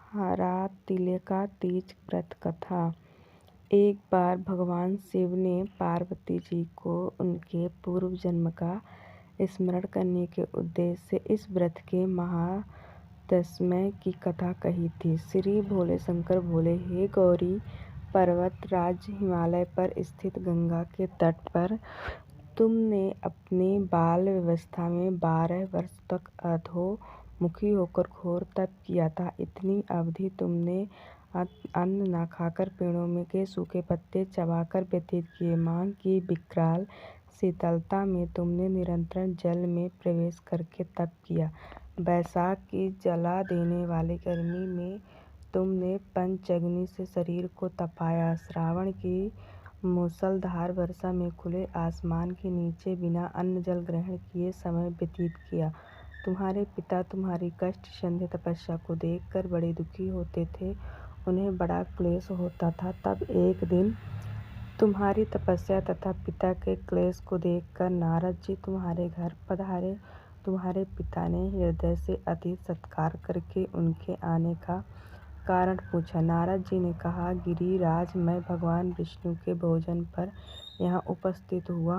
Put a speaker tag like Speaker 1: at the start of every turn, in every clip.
Speaker 1: हरातिलका तीज व्रत कथा। एक बार भगवान शिव ने पार्वती जी को उनके पूर्व जन्म का स्मरण करने के उद्देश्य से इस व्रत के महात्म्य की कथा कही थी। श्री भोले शंकर बोले, हे गौरी पर्वत राज्य हिमालय पर स्थित गंगा के तट पर तुमने अपनी बाल व्यवस्था में 12 वर्ष तक अधोमुखी होकर घोर तप किया था। इतनी अवधि तुमने अन्न न खाकर पेड़ों के सूखे पत्ते चबाकर व्यतीत किए। माघ की विकराल शीतलता में तुमने निरंतर जल में प्रवेश करके तप किया। वैशाख की जला देने वाली गर्मी में तुमने पंचअग्नि से शरीर को तपाया। श्रावण की मूसलधार वर्षा में खुले आसमान के नीचे बिना अन्न जल ग्रहण किए समय व्यतीत किया। तुम्हारे पिता तुम्हारी कष्ट संध्य तपस्या को देखकर बड़े दुखी होते थे, उन्हें बड़ा क्लेश होता था। तब एक दिन तुम्हारी तपस्या तथा पिता के क्लेश को देखकर नारद जी तुम्हारे घर पधारे। तुम्हारे पिता ने हृदय से अतिथि सत्कार करके उनके आने का कारण पूछा। नारद जी ने कहा, गिरिराज, मैं भगवान विष्णु के भोजन पर यहाँ उपस्थित हुआ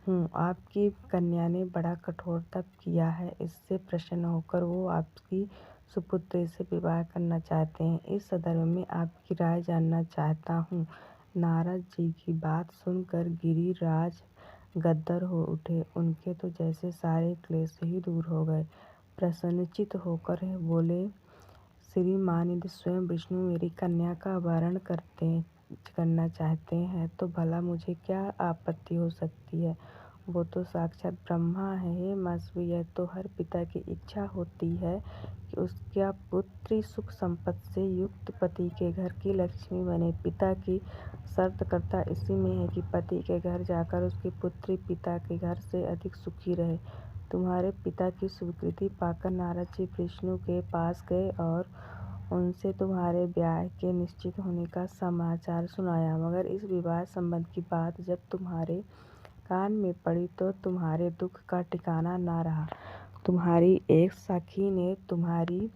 Speaker 1: हूँ। आपकी कन्या ने बड़ा कठोर तप किया है, इससे प्रसन्न होकर वो आपकी सुपुत्री से विवाह करना चाहते हैं। इस संदर्भ में आपकी राय जानना चाहता हूँ। नारद जी की बात सुनकर गिरिराज गदगद हो उठे। उनके तो जैसे सारे क्लेश ही दूर हो गए। प्रसन्नचित्त होकर बोले, श्रीमान, यदि स्वयं विष्णु मेरी कन्या का वरण करना चाहते हैं तो भला मुझे क्या आपत्ति हो सकती है। वो तो साक्षात ब्रह्मा है। हे मस्वी, यह तो हर पिता की इच्छा होती है कि उसका पुत्री सुख संपत्ति से युक्त पति के घर की लक्ष्मी बने। पिता की शर्तकर्ता इसी में है कि पति के घर जाकर उसकी पुत्री पिता के घर से अधिक सुखी रहे। तुम्हारे पिता की स्वीकृति पाकर नारद जी विष्णु के पास गए और उनसे तुम्हारे ब्याह के निश्चित होने का समाचार सुनाया। मगर इस विवाह संबंध की बात जब तुम्हारे कान में पड़ी तो तुम्हारे दुख का ठिकाना न रहा। तुम्हारी एक सखी ने तुम्हारी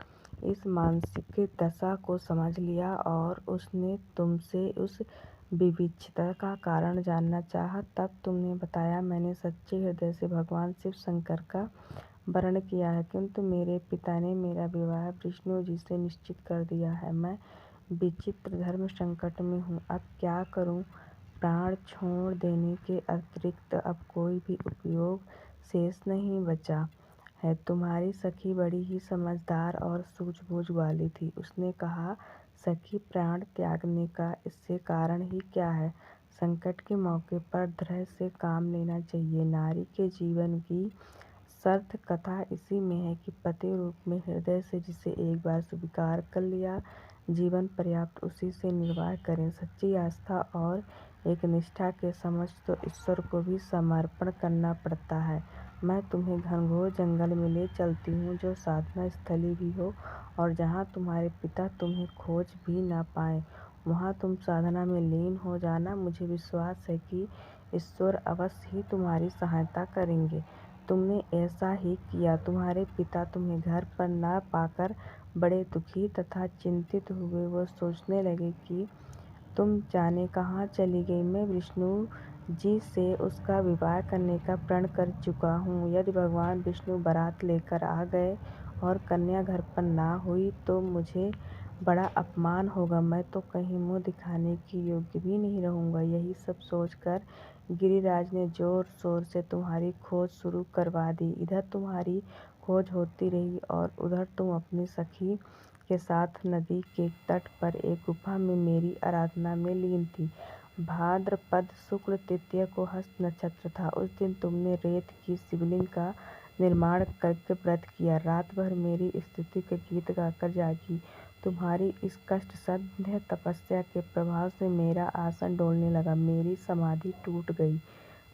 Speaker 1: इस मानसिक दशा को समझ लिया और उसने तुमसे उस विविधता का कारण जानना चाहा। तब तुमने बताया, मैंने सच्चे हृदय से भगवान शिव शंकर का वरण किया है, किंतु मेरे पिता ने मेरा विवाह विष्णु जी से निश्चित कर दिया है। मैं विचित्र धर्म संकट में हूँ, अब क्या करूँ। प्राण छोड़ देने के अतिरिक्त अब कोई भी उपाय शेष नहीं बचा है। तुम्हारी सखी बड़ी ही समझदार और सूझबूझ वाली थी। उसने कहा, सखी, प्राण त्यागने का इससे कारण ही क्या है। संकट के मौके पर धैर्य से काम लेना चाहिए। नारी के जीवन की शर्त कथा इसी में है कि पति रूप में हृदय से जिसे एक बार स्वीकार कर लिया, जीवन पर्याप्त उसी से निर्वाह करें। सच्ची आस्था और एक निष्ठा के समक्ष तो ईश्वर को भी समर्पण करना पड़ता है। मैं तुम्हें घनघोर जंगल में ले चलती हूँ, जो साधना स्थली भी हो, और जहाँ तुम्हारे पिता तुम्हें खोज भी न पाए, वहाँ तुम साधना में लीन हो जाना। मुझे विश्वास है कि ईश्वर अवश्य ही तुम्हारी सहायता करेंगे। तुमने ऐसा ही किया। तुम्हारे पिता तुम्हें घर पर न पाकर बड़े दुखी तथा चिंतित हुए। वो सोचने लगे कि तुम जाने कहाँ चली गई। मैं विष्णु जी से उसका विवाह करने का प्रण कर चुका हूँ। यदि भगवान विष्णु बारात लेकर आ गए और कन्या घर पर ना हुई तो मुझे बड़ा अपमान होगा। मैं तो कहीं मुँह दिखाने की योग्य भी नहीं रहूँगा। यही सब सोचकर गिरिराज ने जोर शोर से तुम्हारी खोज शुरू करवा दी। इधर तुम्हारी खोज होती रही और उधर तुम अपनी सखी के साथ नदी के तट पर एक गुफा में मेरी आराधना में लीन थी। भाद्रपद शुक्ल तृतीया को हस्त नक्षत्र था। उस दिन तुमने रेत की शिवलिंग का निर्माण करके व्रत किया। रात भर मेरी स्तुति के गीत गाकर जागी। तुम्हारी इस कष्ट साध्य तपस्या के प्रभाव से मेरा आसन डोलने लगा, मेरी समाधि टूट गई।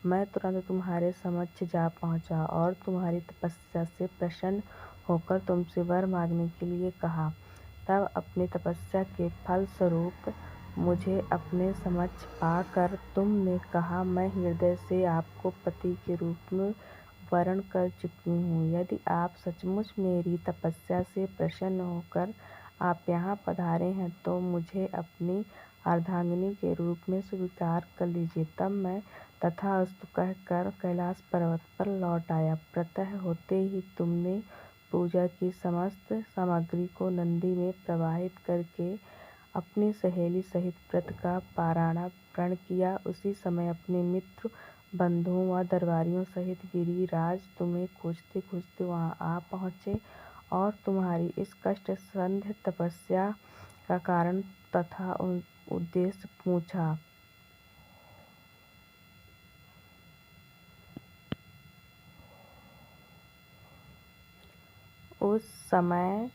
Speaker 1: मैं तुरंत तुम्हारे समक्ष जा पहुँचा और तुम्हारी तपस्या से प्रसन्न होकर तुमसे वर मांगने के लिए कहा। तब अपनी तपस्या के फल स्वरूप मुझे अपने समक्ष पाकर तुमने कहा, मैं हृदय से आपको पति के रूप में वरण कर चुकी हूँ। यदि आप सचमुच मेरी तपस्या से प्रसन्न होकर आप यहाँ पधारे हैं तो मुझे अपनी अर्धांगिनी के रूप में स्वीकार कर लीजिए। तब मैं तथास्तु कहकर कैलाश पर्वत पर लौट आया। प्रातः होते ही तुमने पूजा की समस्त सामग्री को नंदी में प्रवाहित करके अपनी सहेली सहित व्रत का पारायण किया। उसी समय अपने मित्र बंधुओं व दरबारियों सहित गिरिराज तुम्हें खोजते खोजते वहां आ पहुँचे और तुम्हारी इस कष्टसाध्य तपस्या का कारण तथा उद्देश्य पूछा। उस समय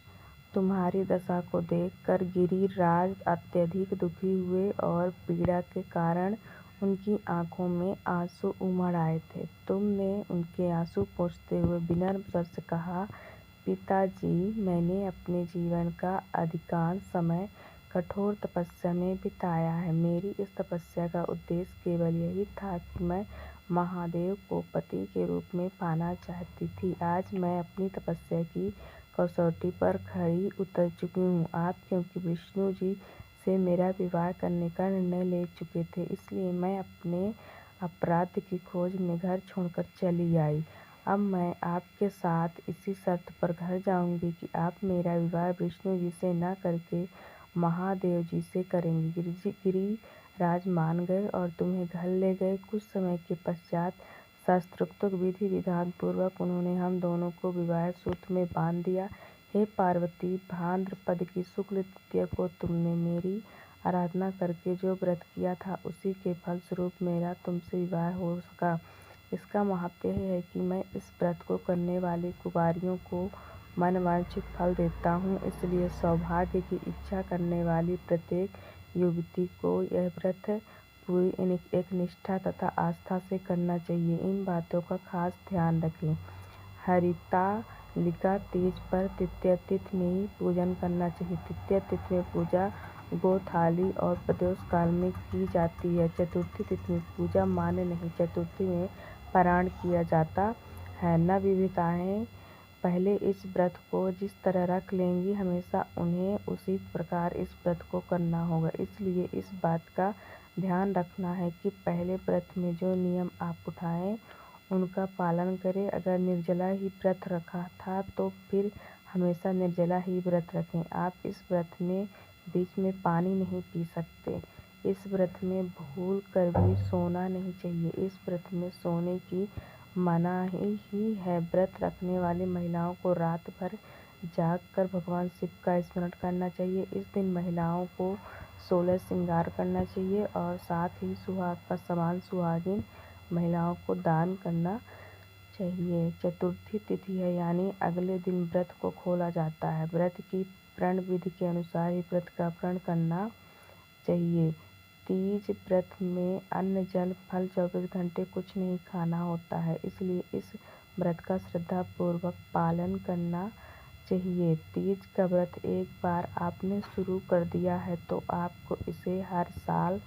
Speaker 1: तुम्हारी दशा को देखकर गिरिराज अत्यधिक दुखी हुए और पीड़ा के कारण उनकी आंखों में आंसू उमड़ आए थे। तुमने उनके आंसू पोंछते हुए विनम्र स्वर से कहा, पिताजी, मैंने अपने जीवन का अधिकांश समय कठोर तपस्या में बिताया है। मेरी इस तपस्या का उद्देश्य केवल यही था कि मैं महादेव को पति के रूप में पाना चाहती थी। आज मैं अपनी तपस्या की कसौटी पर खरी उतर चुकी हूँ। आप क्योंकि विष्णु जी से मेरा विवाह करने का निर्णय ले चुके थे, इसलिए मैं अपने अपराध की खोज में घर छोड़कर चली आई। अब मैं आपके साथ इसी शर्त पर घर जाऊंगी कि आप मेरा विवाह विष्णु जी से न करके महादेव जी से करेंगे। गिरिराज मान गए और तुम्हें घर ले गए। कुछ समय के पश्चात शास्त्रोक्त विधि विधान पूर्वक उन्होंने हम दोनों को विवाह सूत्र में बांध दिया। हे पार्वती, भाद्रपद की शुक्ल तृतीया को तुमने मेरी आराधना करके जो व्रत किया था, उसी के फलस्वरूप मेरा तुमसे विवाह हो सका। इसका महत्व यह है कि मैं इस व्रत को करने वाली कुंवारियों को मनवांछित फल देता हूँ। इसलिए सौभाग्य की इच्छा करने वाली प्रत्येक युवती को यह व्रत पूरी एक निष्ठा तथा आस्था से करना चाहिए। इन बातों का खास ध्यान रखें। हरितालिका तीज पर तृतीया तिथि में ही पूजन करना चाहिए। तृतीया तिथि में पूजा गोथाली और प्रदोष काल में की जाती है। चतुर्थी तिथि में पूजा मान्य नहीं। चतुर्थी में पारायण किया जाता है। नवविवाहिताएं पहले इस व्रत को जिस तरह रख लेंगी, हमेशा उन्हें उसी प्रकार इस व्रत को करना होगा। इसलिए इस बात का ध्यान रखना है कि पहले व्रत में जो नियम आप उठाएं, उनका पालन करें। अगर निर्जला ही व्रत रखा था तो फिर हमेशा निर्जला ही व्रत रखें। आप इस व्रत में बीच में पानी नहीं पी सकते। इस व्रत में भूल कर भी सोना नहीं चाहिए। इस व्रत में सोने की मनाही ही है। व्रत रखने वाली महिलाओं को रात भर जागकर भगवान शिव का स्मरण करना चाहिए। इस दिन महिलाओं को 16 श्रृंगार करना चाहिए और साथ ही सुहाग का सामान सुहागिन महिलाओं को दान करना चाहिए। चतुर्थी तिथि है, यानी अगले दिन व्रत को खोला जाता है। व्रत की प्रण विधि के अनुसार ही व्रत का प्रण करना चाहिए। तीज व्रत में अन्न जल फल 24 घंटे कुछ नहीं खाना होता है, इसलिए इस व्रत का श्रद्धापूर्वक पालन करना चाहिए। तीज का व्रत एक बार आपने शुरू कर दिया है तो आपको इसे हर साल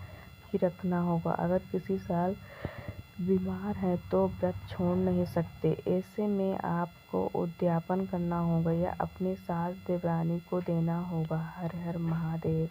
Speaker 1: ही रखना होगा। अगर किसी साल बीमार हैं तो व्रत छोड़ नहीं सकते। ऐसे में आपको उद्यापन करना होगा या अपनी सास देवरानी को देना होगा। हर हर महादेव।